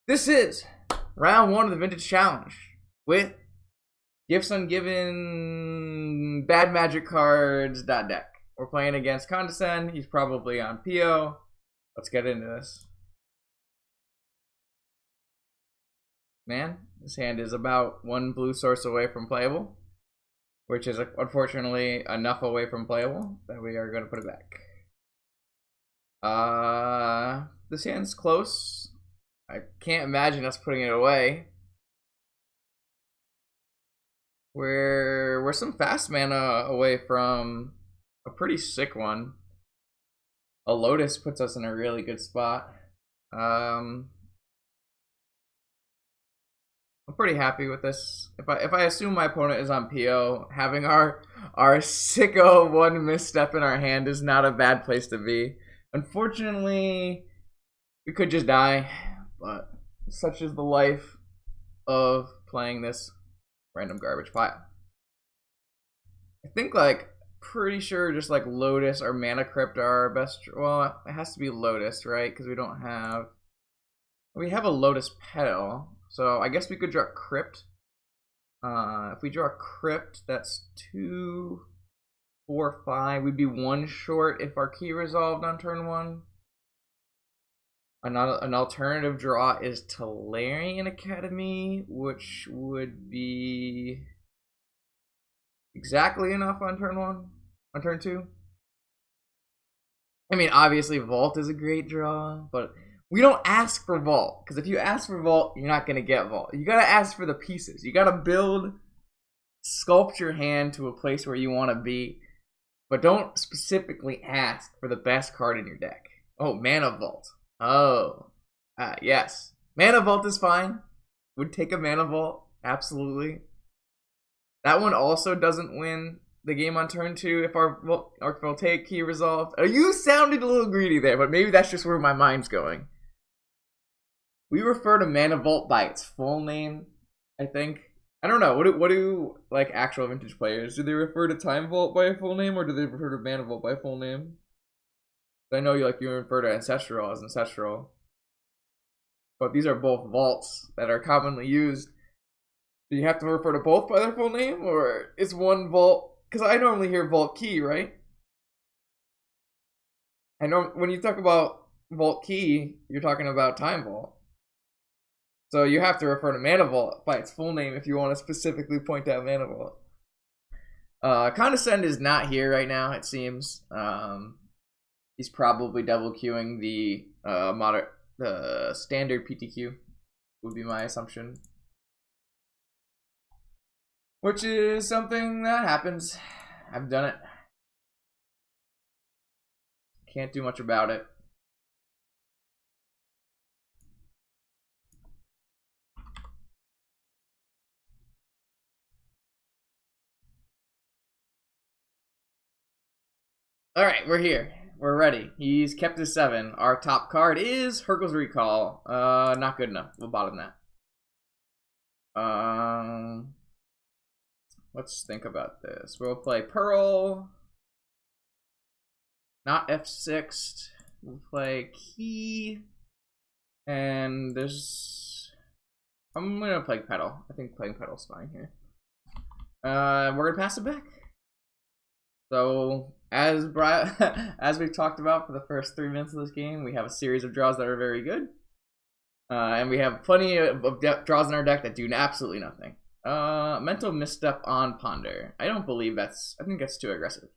This is round 1 of the Vintage Challenge with Gifts Ungiven Bad Magic Cards .deck. We're playing against Condescend. He's probably on PO. Let's get into this. Man, this hand is about 1 blue source away from playable, which is unfortunately enough away from playable that we are going to put it back. This hand's close. I can't imagine us putting it away. We're some fast mana away from a pretty sick one. A Lotus puts us in a really good spot. I'm pretty happy with this. If I assume my opponent is on PO, having our sicko 1 misstep in our hand is not a bad place to be. Unfortunately, we could just die, but such is the life of playing this random garbage pile. I think pretty sure just Lotus or Mana Crypt are our best. Well, it has to be Lotus, right? Because we have a Lotus Petal. So I guess we could draw Crypt. If we draw Crypt, that's 2, 4, 5. We'd be 1 short if our key resolved on turn 1. An alternative draw is Tolarian Academy, which would be exactly enough on turn 1. On turn 2. I mean, obviously Vault is a great draw, but we don't ask for Vault, because if you ask for Vault, you're not going to get Vault. You got to ask for the pieces. You got to sculpt your hand to a place where you want to be, but don't specifically ask for the best card in your deck. Oh, Mana Vault. Oh, yes. Mana Vault is fine. Would take a Mana Vault, absolutely. That one also doesn't win the game on turn 2 if our Voltaic key resolved. Oh, you sounded a little greedy there, but maybe that's just where my mind's going. We refer to Mana Vault by its full name, I think. I don't know. What do actual Vintage players? Do they refer to Time Vault by a full name, or do they refer to Mana Vault by a full name? I know you refer to Ancestral as Ancestral, but these are both vaults that are commonly used. Do you have to refer to both by their full name, or is one vault? Because I normally hear Vault Key, right? I know when you talk about Vault Key, you're talking about Time Vault. So you have to refer to Mana Vault by its full name if you want to specifically point out Mana Vault. Condescend is not here right now, it seems. He's probably double queuing the standard PTQ, would be my assumption. Which is something that happens. I've done it. Can't do much about it. Alright, we're here. We're ready. He's kept his 7. Our top card is Hurkyl's Recall. Not good enough. We'll bottom that. Let's think about this. We'll play Pearl. Not F6. We'll play Key. And there's... I'm gonna play Petal. I think playing Petal's fine here. We're gonna pass it back. So, as we've talked about for the first 3 minutes of this game, we have a series of draws that are very good. And we have plenty of draws in our deck that do absolutely nothing. Mental Misstep on Ponder. I don't believe that's... I think that's too aggressive.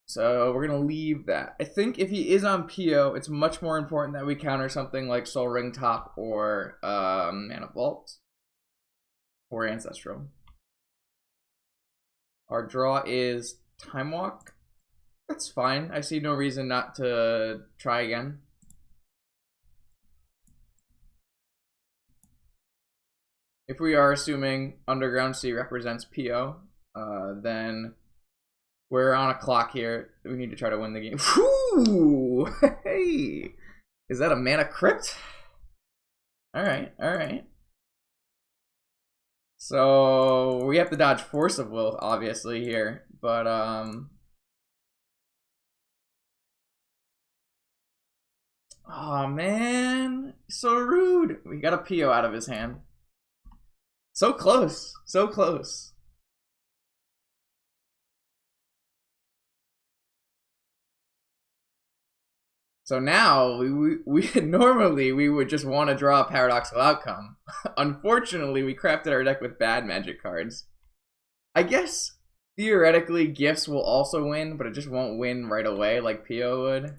So, we're going to leave that. I think if he is on PO, it's much more important that we counter something like Soul Ring Top or Mana Vault. Or Ancestral. Our draw is Time Walk. That's fine. I see no reason not to try again. If we are assuming Underground Sea represents PO, then we're on a clock here. We need to try to win the game. Whew! Hey! Is that a Mana Crypt? Alright, alright. So we have to dodge Force of Will, obviously, here. But Oh man, so rude. We got a PO out of his hand. So close, so close. So now we normally we would just want to draw a paradoxical outcome. Unfortunately, we crafted our deck with bad magic cards. I guess theoretically gifts will also win, but it just won't win right away like PO would.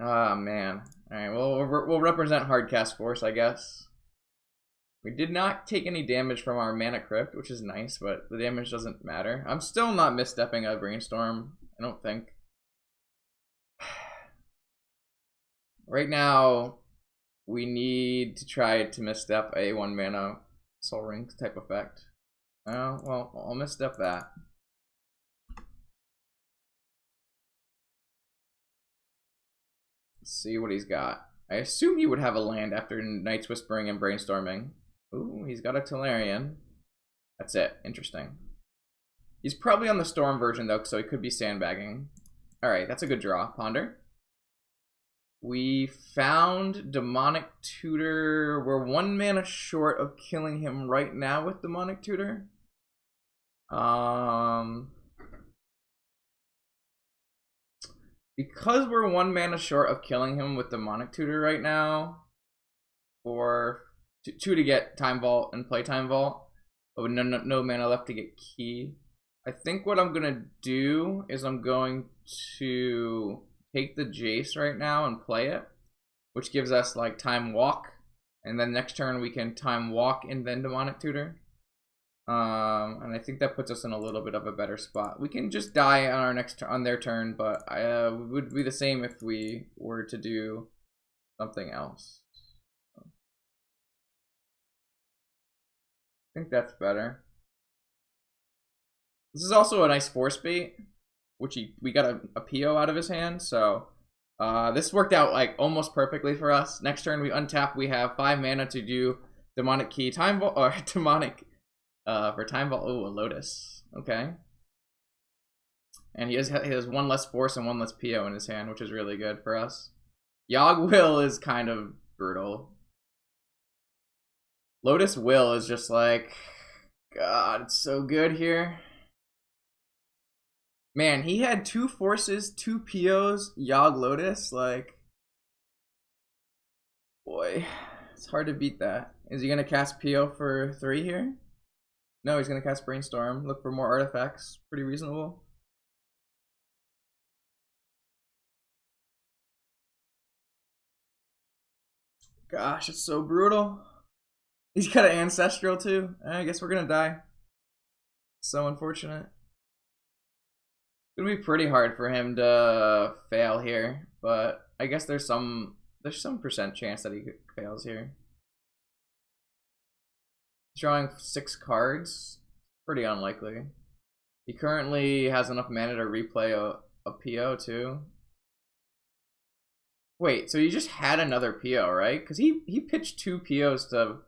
Ah, man. Alright, well, we'll represent Hardcast Force, I guess. We did not take any damage from our Mana Crypt, which is nice, but the damage doesn't matter. I'm still not misstepping a Brainstorm, I don't think. Right now, we need to try to misstep a 1-mana Soul Ring type effect. Oh, well, I'll misstep that. Let's see what he's got. I assume he would have a land after Night's Whispering and Brainstorming. Ooh, he's got a Tolarian. That's it. Interesting. He's probably on the Storm version, though, so he could be sandbagging. Alright, that's a good draw. Ponder. We found Demonic Tutor. We're 1 mana short of killing him right now with Demonic Tutor. Because we're 1 mana short of killing him with Demonic Tutor right now, or 2 to get Time Vault and play Time Vault, but with no mana left to get Key, I think what I'm gonna do is I'm going to take the Jace right now and play it, which gives us like Time Walk, and then next turn we can Time Walk and then Demonic Tutor. And I think that puts us in a little bit of a better spot. We can just die on our on their turn, but it would be the same if we were to do something else. I think that's better. This is also a nice force bait, which we got a PO out of his hand, so this worked out like almost perfectly for us. Next turn we untap, we have 5 mana to do Demonic Key, Time Vault, or Demonic for Time Vault. Oh, a Lotus. Okay. And he has 1 less force and 1 less PO in his hand, which is really good for us. Yogg Will is kind of brutal. Lotus Will is just like, God, it's so good here. Man, he had 2 forces, 2 POs, Yogg Lotus, like, boy, it's hard to beat that. Is he gonna cast PO for 3 here? No, he's gonna cast Brainstorm. Look for more artifacts. Pretty reasonable. Gosh, it's so brutal. He's got an Ancestral too. I guess we're gonna die. So unfortunate. It's gonna be pretty hard for him to fail here, but I guess there's some percent chance that he fails here. Drawing 6 cards, pretty unlikely. He currently has enough mana to replay a PO too. Wait, so you just had another PO, right? Because he pitched 2 POs to...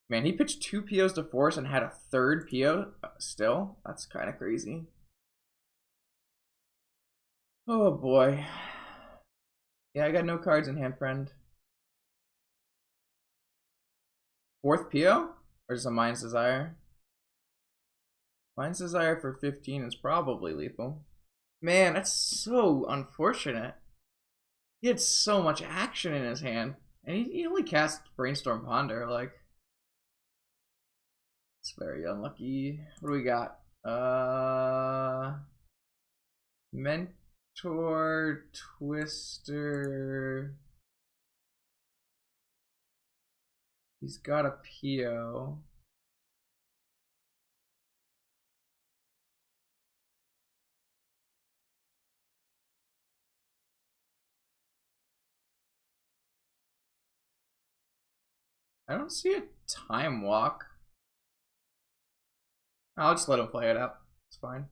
Man, he pitched 2 POs to Force and had a 3rd PO still? That's kind of crazy. Oh boy. Yeah, I got no cards in hand, friend. 4th PO? Or just a Mind's Desire? Mind's Desire for 15 is probably lethal. Man, that's so unfortunate. He had so much action in his hand. And he only cast Brainstorm Ponder, like... It's very unlucky. What do we got? Mentor, Twister... He's got a PO. I don't see a Time Walk. I'll just let him play it out. It's fine.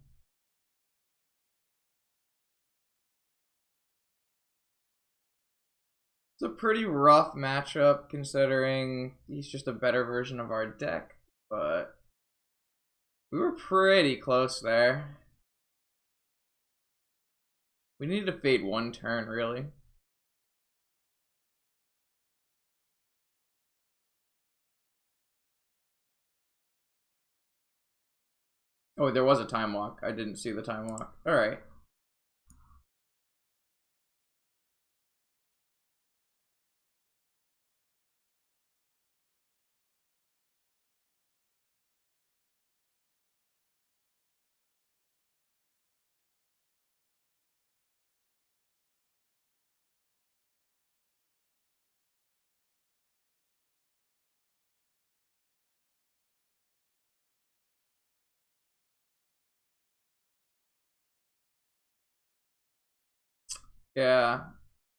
It's a pretty rough matchup considering he's just a better version of our deck, but we were pretty close there. We need to fade one turn, really. Oh, there was a time walk. I didn't see the time walk. Alright. Yeah.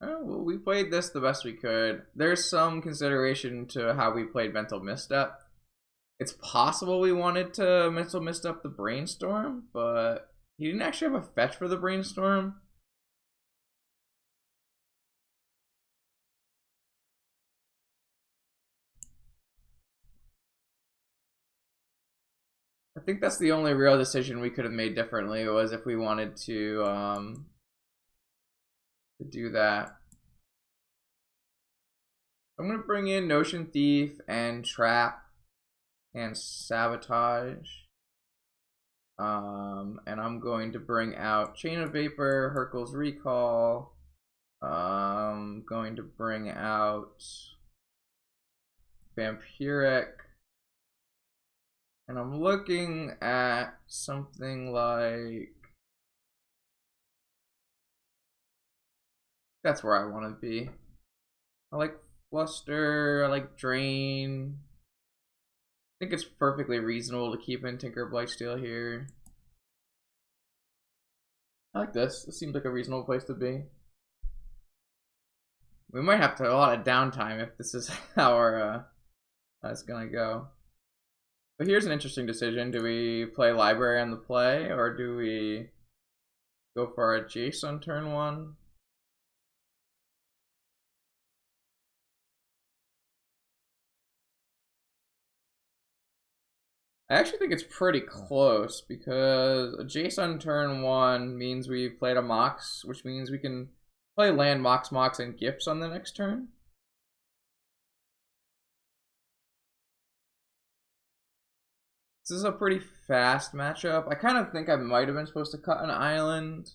Oh, well, we played this the best we could. There's some consideration to how we played Mental Misstep. It's possible we wanted to Mental Misstep the Brainstorm, but he didn't actually have a fetch for the Brainstorm. I think that's the only real decision we could have made differently, was if we wanted to do that. I'm gonna bring in Notion Thief and Trap and Sabotage. And I'm going to bring out Chain of Vapor, Hercule's Recall. Going to bring out Vampiric. And I'm looking at something like... That's where I want to be. I like Fluster, I like Drain. I think it's perfectly reasonable to keep in Tinker Blightsteel here. I like this. This seems like a reasonable place to be. We might have to have a lot of downtime if this is how our it's gonna go. But here's an interesting decision. Do we play Library on the play, or do we go for a Jace on turn 1? I actually think it's pretty close, because a Jace on turn 1 means we've played a Mox, which means we can play land, Mox, and Gifts on the next turn. This is a pretty fast matchup. I kind of think I might have been supposed to cut an island.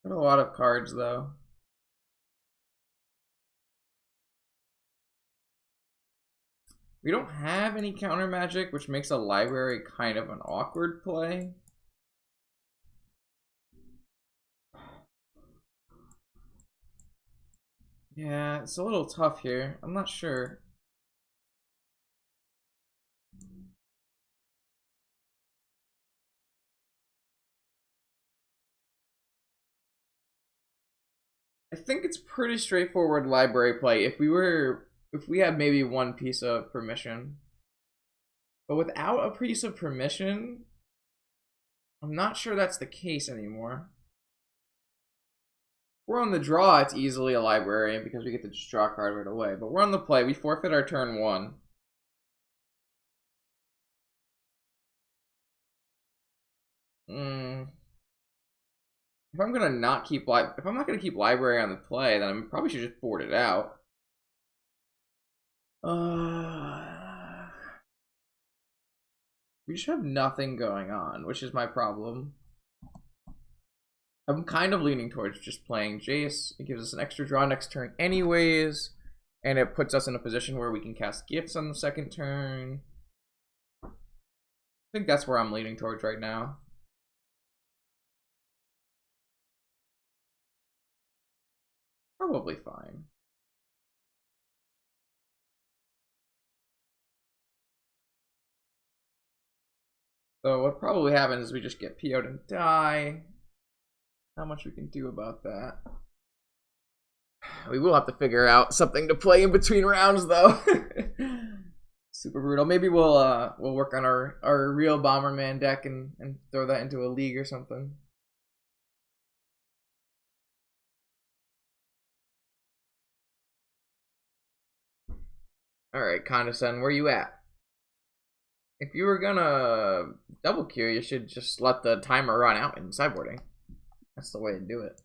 There's a lot of cards, though. We don't have any counter magic, which makes a library kind of an awkward play. Yeah, it's a little tough here. I'm not sure. I think it's pretty straightforward library play if we had maybe one piece of permission. But without a piece of permission, I'm not sure that's the case anymore. We're on the draw, it's easily a library because we get to just draw a card right away. But we're on the play, we forfeit our turn 1. If I'm not gonna keep library on the play, then I probably should just board it out. We just have nothing going on, which is my problem. I'm kind of leaning towards just playing Jace. It gives us an extra draw next turn anyways, and it puts us in a position where we can cast Gifts on the second turn. I think that's where I'm leaning towards right now. Probably fine. So what probably happens is we just get PO'd and die. Not much we can do about that. We will have to figure out something to play in between rounds, though. Super brutal. Maybe we'll work on our real Bomberman deck and throw that into a league or something. Alright, Condescend, where you at? If you were gonna double queue, you should just let the timer run out in sideboarding. That's the way to do it.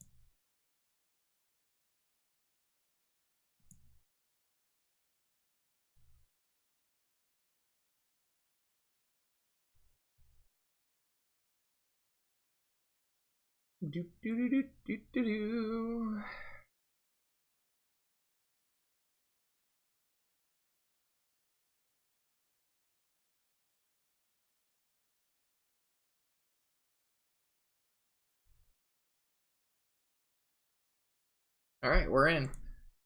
Do, do, do, do, do, do. All right, we're in.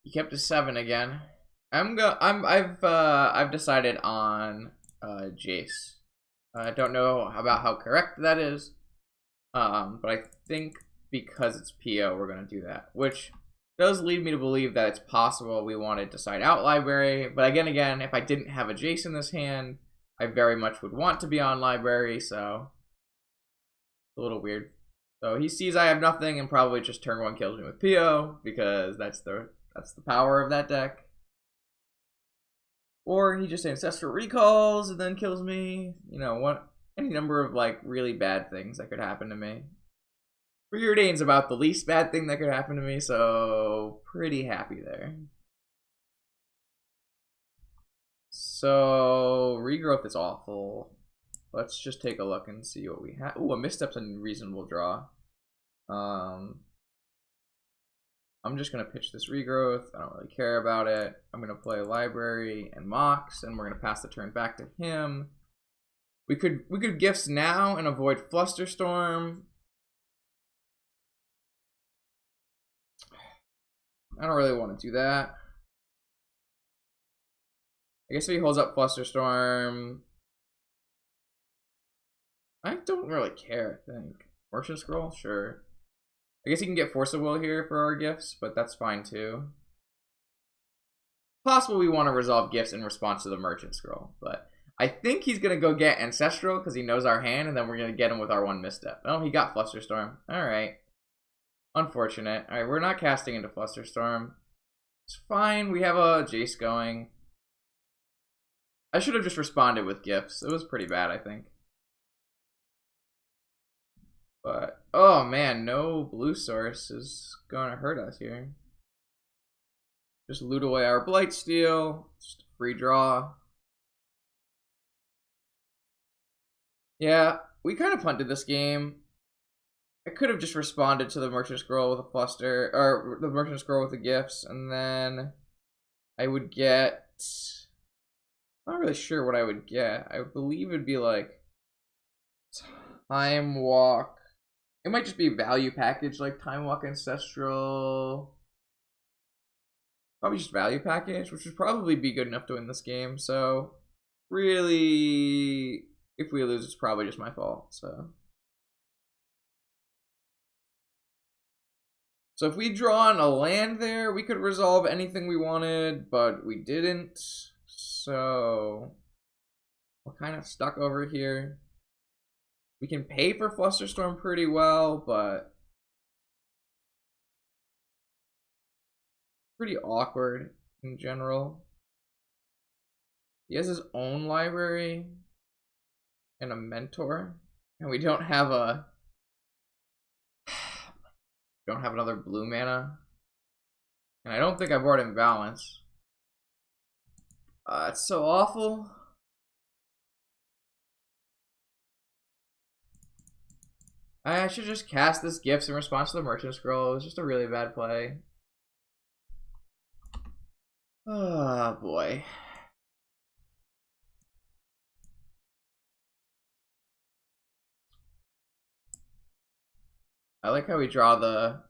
He kept his 7 again. I've decided on Jace. I don't know about how correct that is, but I think because it's PO, we're gonna do that, which does lead me to believe that it's possible we want to decide out library. But again, if I didn't have a Jace in this hand, I very much would want to be on library. So a little weird. So he sees I have nothing and probably just turn 1 kills me with PO because that's the power of that deck. Or he just Ancestral Recalls and then kills me. You know, what? Any number of like really bad things that could happen to me. Preordain's about the least bad thing that could happen to me, so pretty happy there. So Regrowth is awful. Let's just take a look and see what we have. Ooh, a Misstep's a reasonable draw. I'm just gonna pitch this Regrowth. I don't really care about it. I'm gonna play Library and Mox, and we're gonna pass the turn back to him. We could Gifts now and avoid Flusterstorm. I don't really want to do that. I guess if he holds up Flusterstorm, I don't really care, I think. Merchant Scroll? Sure. I guess he can get Force of Will here for our gifts, but that's fine too. Possible we want to resolve gifts in response to the Merchant Scroll, but I think he's going to go get Ancestral because he knows our hand, and then we're going to get him with our 1 Misstep. Oh, he got Flusterstorm. Alright. Unfortunate. Alright, we're not casting into Flusterstorm. It's fine. We have a Jace going. I should have just responded with gifts. It was pretty bad, I think. But, oh man, no blue source is going to hurt us here. Just loot away our Blightsteel. Just a free draw. Yeah, we kind of punted this game. I could have just responded to the Merchant Scroll with a Fluster, or the Merchant Scroll with the gifts, and then I would get... I'm not really sure what I would get. I believe it'd be like Time Walk. It might just be value package like Time Walk Ancestral. Probably just value package, which would probably be good enough to win this game. So really, if we lose, it's probably just my fault. So if we draw on a land there, we could resolve anything we wanted, but we didn't. So we're kind of stuck over here. We can pay for Flusterstorm pretty well, but pretty awkward in general. He has his own library and a mentor, and we don't have another blue mana, and I don't think I brought in Balance. It's so awful. I should just cast this Gifts in response to the Merchant Scroll. It was just a really bad play. Oh boy. I like how we draw the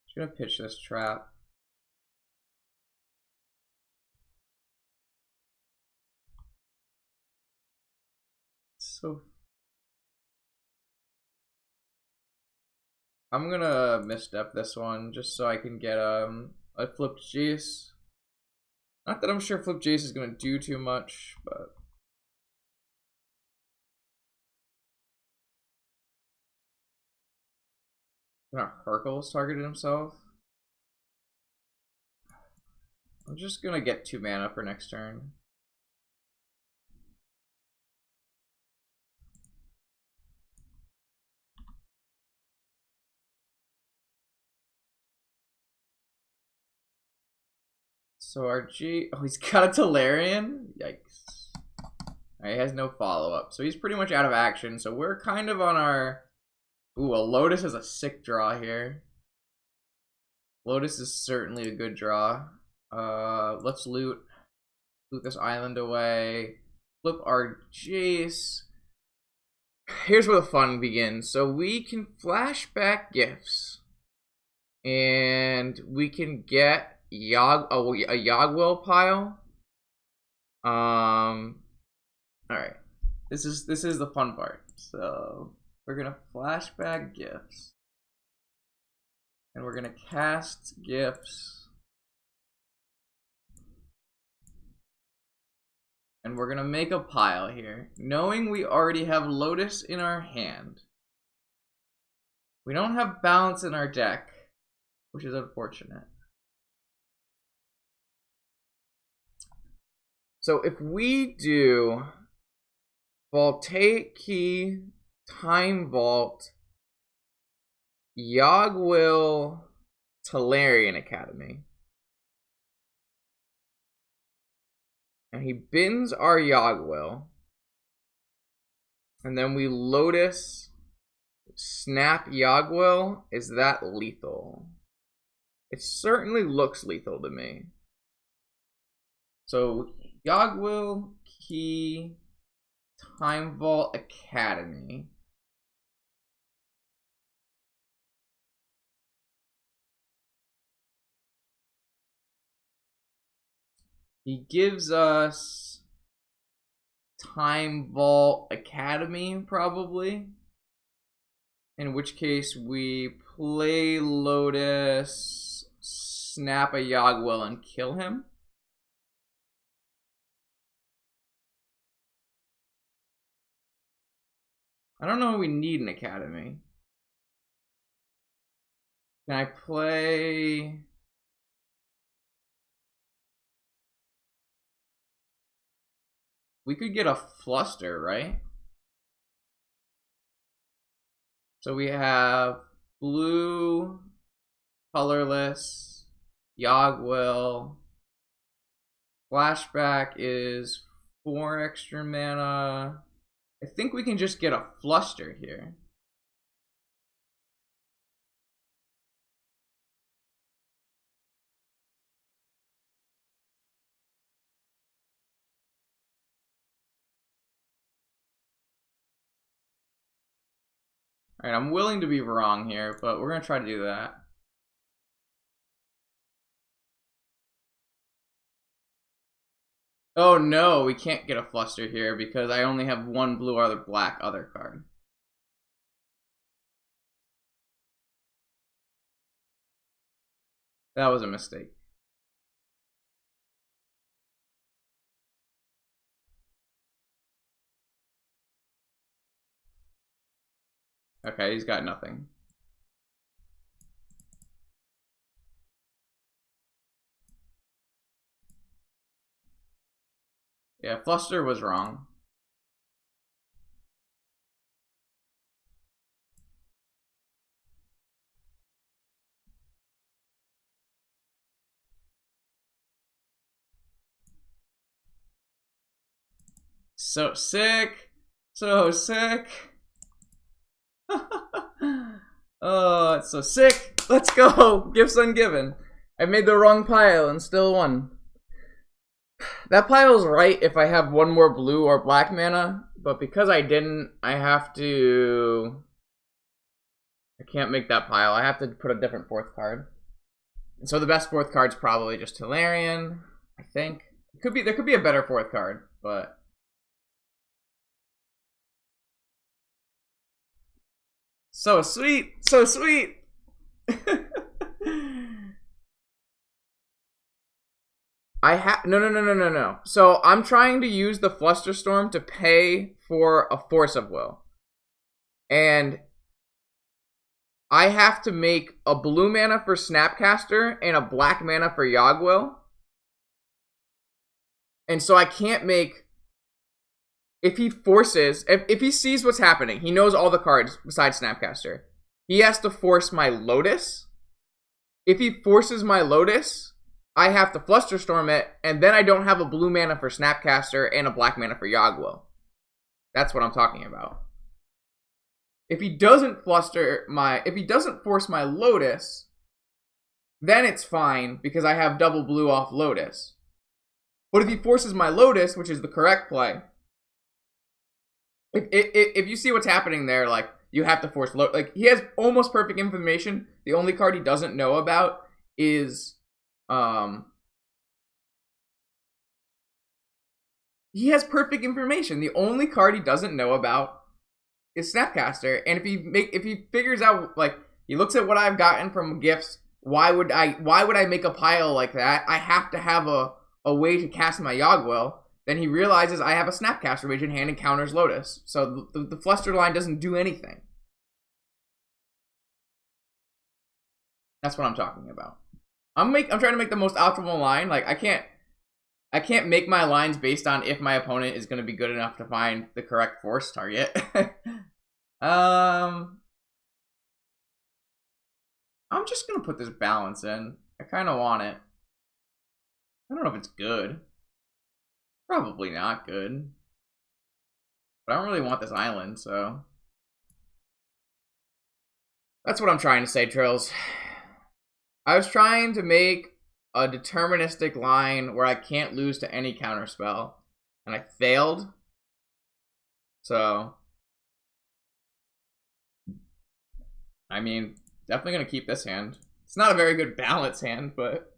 just gonna pitch this trap. So I'm gonna misstep this one just so I can get a flipped Jace. Not that I'm sure flipped Jace is gonna do too much, but Hercules targeted himself. I'm just gonna get 2 mana for next turn. So our G, oh, he's got a Tolarian? Yikes. Alright, he has no follow-up. So he's pretty much out of action. So we're kind of on our... Ooh, a Lotus is a sick draw here. Lotus is certainly a good draw. Let's loot this island away. Flip our Jace. Here's where the fun begins. So we can flashback gifts. And we can get a Yogwill pile. Alright. This is the fun part. So we're gonna flashback gifts. And we're gonna cast gifts. And we're gonna make a pile here, knowing we already have Lotus in our hand. We don't have balance in our deck, which is unfortunate. So if we do Voltaic Key, Time Vault, Yogwill, Talarian Academy, and he bins our Yogwill, and then we Lotus, snap Yogwill, is that lethal? It certainly looks lethal to me. So Yogwill, Key, Time Vault, Academy. He gives us Time Vault Academy, probably. In which case we play Lotus, snap a Yogwill, and kill him. I don't know if we need an Academy. Can I play... We could get a Fluster, right? So we have blue, colorless, Yogwill. Flashback is 4 extra mana. I think we can just get a Fluster here. Alright, I'm willing to be wrong here, but we're gonna try to do that. Oh no, we can't get a Fluster here because I only have one blue or black other card. That was a mistake. Okay, he's got nothing. Yeah, Fluster was wrong. So sick. So sick. Oh, it's so sick. Let's go. Gifts ungiven. I made the wrong pile and still won. That pile's right if I have one more blue or black mana, but because I didn't, I have to... I can't make that pile. I have to put a different 4th card. And so the best 4th card's probably just Talarian, I think. There could be a better 4th card, but... So sweet! So sweet! No. So I'm trying to use the Flusterstorm to pay for a Force of Will. And I have to make a blue mana for Snapcaster and a black mana for Yogwill. And so I can't make... If he forces... If he sees what's happening, he knows all the cards besides Snapcaster. He has to force my Lotus. If he forces my Lotus... I have to Flusterstorm it, and then I don't have a blue mana for Snapcaster and a black mana for Yogwill. That's what I'm talking about. If he doesn't force my Lotus, then it's fine because I have double blue off Lotus. But if he forces my Lotus, which is the correct play, if you see what's happening there, like, you have to force Lotus. Like, he has almost perfect information. The only card he doesn't know about is, he has perfect information. The only card he doesn't know about is Snapcaster. And if he figures out, like, he looks at what I've gotten from gifts, why would I make a pile like that? I have to have a way to cast my Yogwell. Then he realizes I have a Snapcaster Mage in hand and counters Lotus. So the Fluster line doesn't do anything. That's what I'm talking about. I'm trying to make the most optimal line. Like, I can't make my lines based on if my opponent is going to be good enough to find the correct force target. I'm just going to put this balance in. I kind of want it. I don't know if it's good. Probably not good. But I don't really want this island, so. That's what I'm trying to say, Trills. I was trying to make a deterministic line where I can't lose to any counterspell. And I failed. So. I mean, definitely going to keep this hand. It's not a very good balance hand, but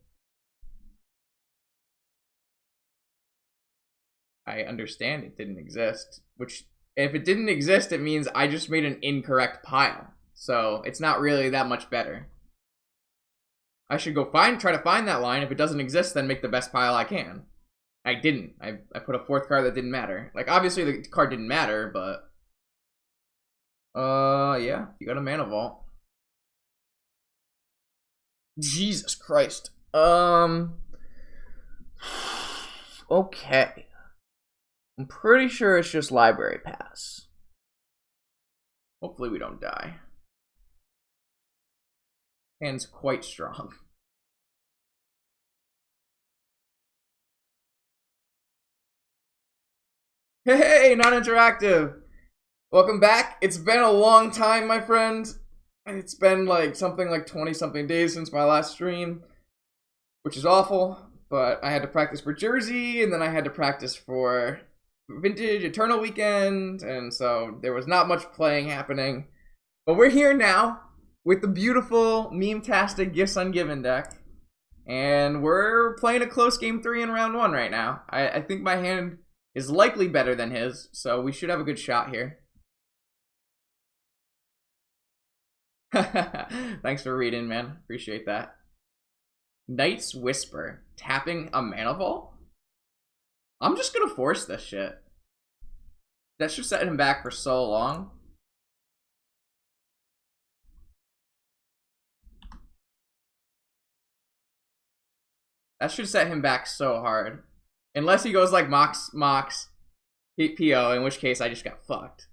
I understand it didn't exist. Which, if it didn't exist, it means I just made an incorrect pile. So, it's not really that much better. I should go try to find that line. If it doesn't exist, then make the best pile I can. I didn't. I put a fourth card that didn't matter. Like, obviously the card didn't matter, but yeah, you got a Mana Vault. Jesus Christ. Okay. I'm pretty sure it's just Library Pass. Hopefully we don't die. Hand's quite strong. Hey, non-interactive! Welcome back. It's been a long time, my friend. It's been like something like 20-something days since my last stream, which is awful, but I had to practice for Jersey, and then I had to practice for Vintage Eternal Weekend, and so there was not much playing happening. But we're here now with the beautiful meme-tastic Gifts Ungiven deck, and we're playing a close game 3 in round 1 right now. I think my hand is likely better than his, so we should have a good shot here. Thanks for reading, man. Appreciate that. Knight's Whisper. Tapping a Mana Vault? I'm just gonna force this shit. That should set him back for so long. That should set him back so hard. Unless he goes like Mox, PO, in which case I just got fucked.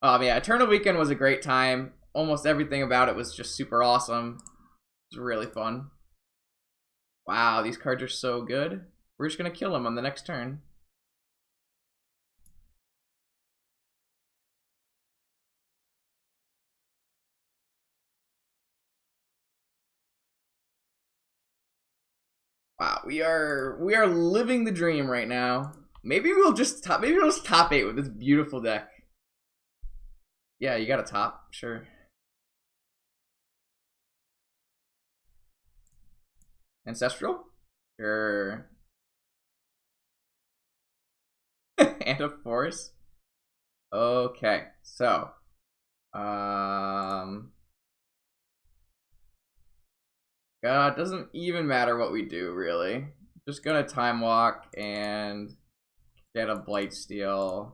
Yeah, Eternal Weekend was a great time. Almost everything about it was just super awesome. It was really fun. Wow, these cards are so good. We're just gonna kill him on the next turn. Wow, we are living the dream right now. Maybe we'll just top 8 with this beautiful deck. Yeah, you got a top, sure. Ancestral? Sure. And a force. Okay, so God, it doesn't even matter what we do, really. Just gonna Time Walk and get a Blightsteel.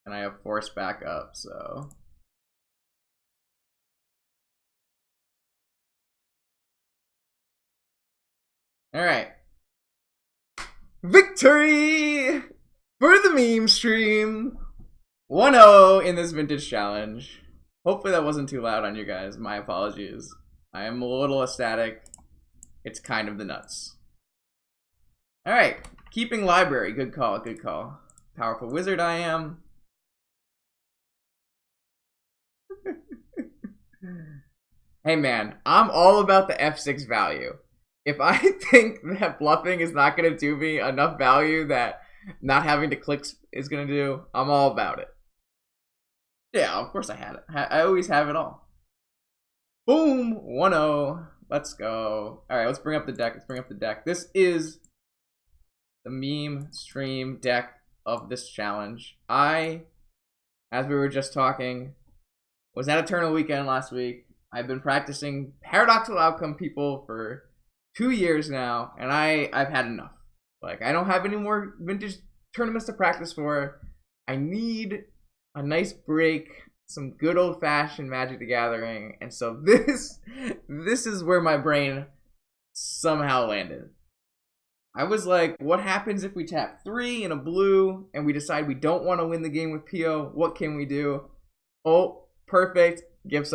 And I have Force back up, so. Alright. Victory for the meme stream! 1-0 in this Vintage Challenge. Hopefully that wasn't too loud on you guys. My apologies. I am a little ecstatic. It's kind of the nuts. Alright. Keeping Library. Good call, good call. powerful wizard I am. Hey man, I'm all about the F6 value. If I think that bluffing is not going to do me enough value that not having to click is going to do, I'm all about it. Yeah, of course I had it. I always have it all. Boom! 1-0. Let's go. Alright, let's bring up the deck. This is the meme stream deck of this challenge. I, as we were just talking, was at Eternal Weekend last week. I've been practicing Paradoxical Outcome people for 2 years now, and I've had enough. Like, I don't have any more vintage tournaments to practice for. I need a nice break, some good old-fashioned Magic the Gathering, and so this is where my brain somehow landed. I was like, what happens if we tap 3 in a blue and we decide we don't want to win the game with PO? What can we do? Oh, perfect. Gives